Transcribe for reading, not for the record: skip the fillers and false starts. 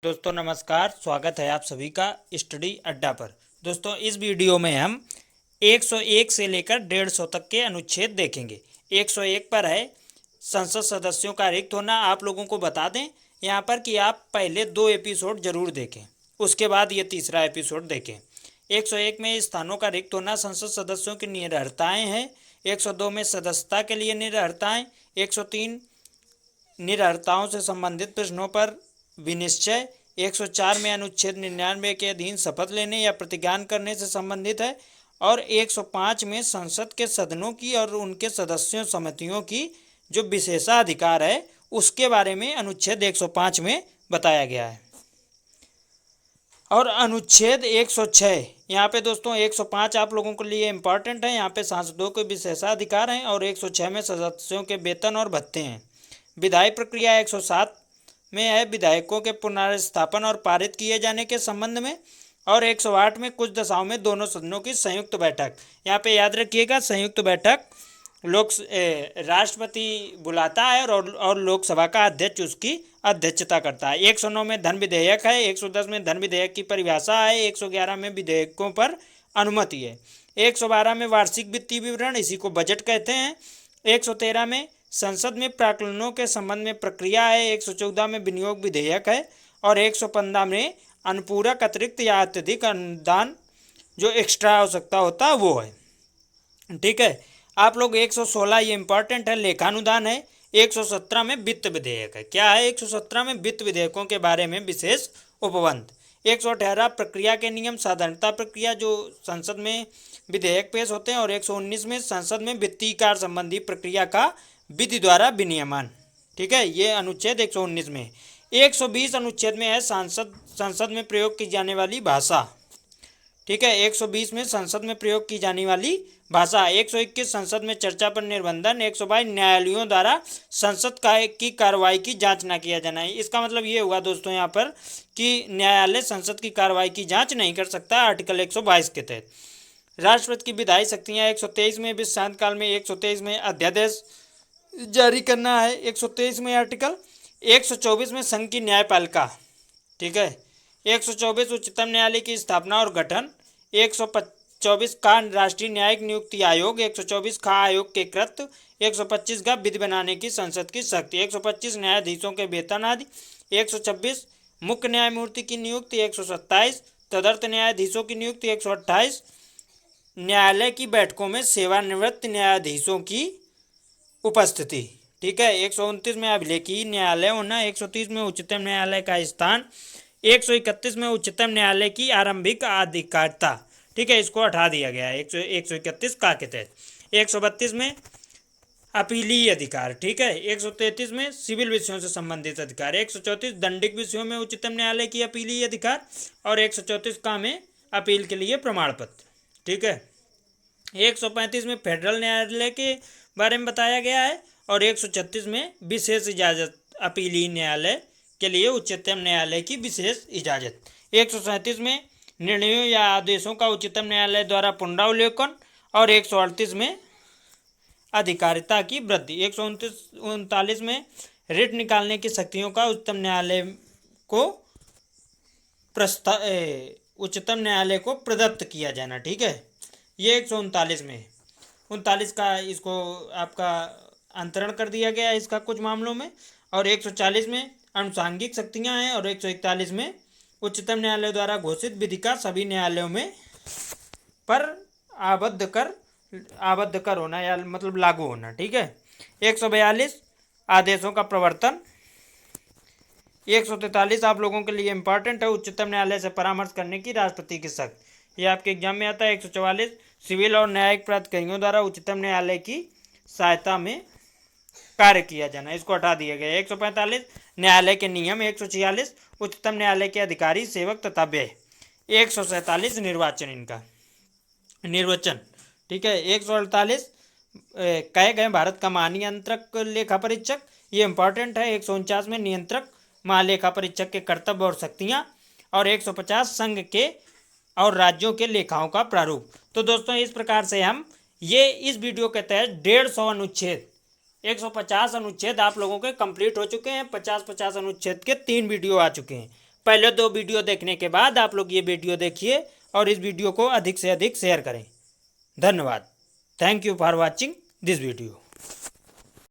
दोस्तों नमस्कार, स्वागत है आप सभी का स्टडी अड्डा पर। दोस्तों इस वीडियो में हम 101 से लेकर 150 तक के अनुच्छेद देखेंगे। 101 पर है संसद सदस्यों का रिक्त होना। आप लोगों को बता दें यहाँ पर कि आप पहले 2 एपिसोड जरूर देखें, उसके बाद ये तीसरा एपिसोड देखें। 101 में स्थानों का रिक्त होना संसद सदस्यों की निरर्हताएँ हैं। 102 में सदस्यता के लिए निरर्हताएँ। 103 निरर्हताओं से संबंधित प्रश्नों पर विनिश्चय। 104 में अनुच्छेद 99 के अधीन शपथ लेने या प्रतिज्ञान करने से संबंधित है। और 105 में संसद के सदनों की और उनके सदस्यों समितियों की जो विशेषाधिकार है उसके बारे में अनुच्छेद 105 में बताया गया है। और अनुच्छेद 106 यहाँ पे दोस्तों 105 आप लोगों के लिए इम्पॉर्टेंट है। यहाँ पे सांसदों के विशेषाधिकार हैं और 106 में सदस्यों के वेतन और भत्ते हैं। विधायी प्रक्रिया 107 में है विधायकों के पुनर्स्थापन और पारित किए जाने के संबंध में। और 108 में कुछ दशाओं में दोनों सदनों की संयुक्त बैठक। यहाँ पे याद रखिएगा, संयुक्त बैठक राष्ट्रपति बुलाता है और लोकसभा का अध्यक्ष उसकी अध्यक्षता करता है। 109 में धन विधेयक है। 110 में धन विधेयक की परिभाषा है। 111 में विधेयकों पर अनुमति है। 112 में वार्षिक वित्तीय विवरण, इसी को बजट कहते हैं। 113 में संसद में प्राक्कलनों के संबंध में प्रक्रिया है। 114 में विनियोग विधेयक है। और 115 में अनुपूरक अतिरिक्त या अत्यधिक अनुदान जो एक्स्ट्रा आवश्यकता होता है वो है। ठीक है, आप लोग 116 ये इंपॉर्टेंट है, लेखानुदान है। 117 में वित्त विधेयक है। क्या है 117 में? वित्त विधेयकों के बारे में विशेष उपबंध। 118 प्रक्रिया के नियम, साधारणता प्रक्रिया जो संसद में विधेयक पेश होते हैं। और 119 में संसद में वित्तीय कार्य संबंधी प्रक्रिया का विधि द्वारा विनियमन। ठीक है, ये अनुच्छेद 119 में। 120 अनुच्छेद में है संसद में प्रयोग की जाने वाली भाषा। ठीक है, 120 में संसद में प्रयोग की जाने वाली भाषा। 121 संसद में चर्चा पर निर्बंधन। 122 न्यायालयों द्वारा संसद की कार्रवाई की जांच न किया जाना है। इसका मतलब ये हुआ दोस्तों यहाँ पर कि न्यायालय संसद की कार्रवाई की जांच नहीं कर सकता आर्टिकल 122 के तहत। राष्ट्रपति की विधायी शक्तियाँ 123 में विश्रांत काल में 123 में अध्यादेश जारी करना है। 123 में आर्टिकल। 124 में संघ की न्यायपालिका। ठीक है, 124 उच्चतम न्यायालय की स्थापना और गठन। 124 का राष्ट्रीय न्यायिक नियुक्ति आयोग। 124 का आयोग के कृत्य। 125 का विधि बनाने की संसद की शक्ति। 125 न्यायाधीशों के वेतन आदि। 126 मुख्य न्यायमूर्ति की नियुक्ति। 127 तदर्थ न्यायाधीशों की नियुक्ति। 128 न्यायालय की बैठकों में सेवानिवृत्त न्यायाधीशों की उपस्थिति। ठीक है, 129 में अभिलेखीय न्यायालय होना। 130 में उच्चतम न्यायालय का स्थान। 131 में उच्चतम न्यायालय की आरंभिक अधिकारिता। ठीक है, इसको हटा दिया गया है 131 का के तहत। 132 में अपीलीय अधिकार। ठीक है, 133 में सिविल विषयों से संबंधित अधिकार। 134 दंडिक विषयों में उच्चतम न्यायालय की अपीलीय अधिकार। और 134 का में अपील के लिए प्रमाण पत्र। ठीक है, 135 में फेडरल न्यायालय के बारे में बताया गया है। और 136 में विशेष इजाज़त, अपीलीय न्यायालय के लिए उच्चतम न्यायालय की विशेष इजाज़त। 137 में निर्णयों या आदेशों का उच्चतम न्यायालय द्वारा पुनरावलोकन। और 138 में अधिकारिता की वृद्धि। 139 में रिट निकालने की शक्तियों का उच्चतम न्यायालय को प्रदत्त किया जाना। ठीक है, ये 139 में। 39 का इसको आपका अंतरण कर दिया गया है इसका कुछ मामलों में। और 140 में अनुसांगिक शक्तियां हैं। और 141 में उच्चतम न्यायालय द्वारा घोषित विधि का सभी न्यायालयों में पर आबद्ध कर होना या मतलब लागू होना। ठीक है, 142 आदेशों का प्रवर्तन। 143 आप लोगों के लिए इंपॉर्टेंट है, उच्चतम न्यायालय से परामर्श करने की राष्ट्रपति की शक्ति। ये आपके एग्जाम में आता है। 144 सिविल और न्यायिक प्राधिकारियों द्वारा उच्चतम न्यायालय की सहायता में कार्य किया जाना, इसको हटा दिया गया। 145 न्यायालय के नियम। 146 उच्चतम न्यायालय के अधिकारी, सेवक तथा व्यय। 147 निर्वाचन। ठीक है, 148 कहे गए भारत का महानियंत्रक लेखा परीक्षक, ये इंपॉर्टेंट है। 149 में नियंत्रक महालेखा परीक्षक के कर्तव्य और शक्तियाँ। और 150 संघ के और राज्यों के लेखाओं का प्रारूप। तो दोस्तों इस प्रकार से हम ये इस वीडियो के तहत 150 अनुच्छेद 150 अनुच्छेद आप लोगों के कंप्लीट हो चुके हैं। 50 अनुच्छेद के 3 वीडियो आ चुके हैं। पहले 2 वीडियो देखने के बाद आप लोग ये वीडियो देखिए और इस वीडियो को अधिक से अधिक शेयर करें। धन्यवाद। Thank you for watching this video.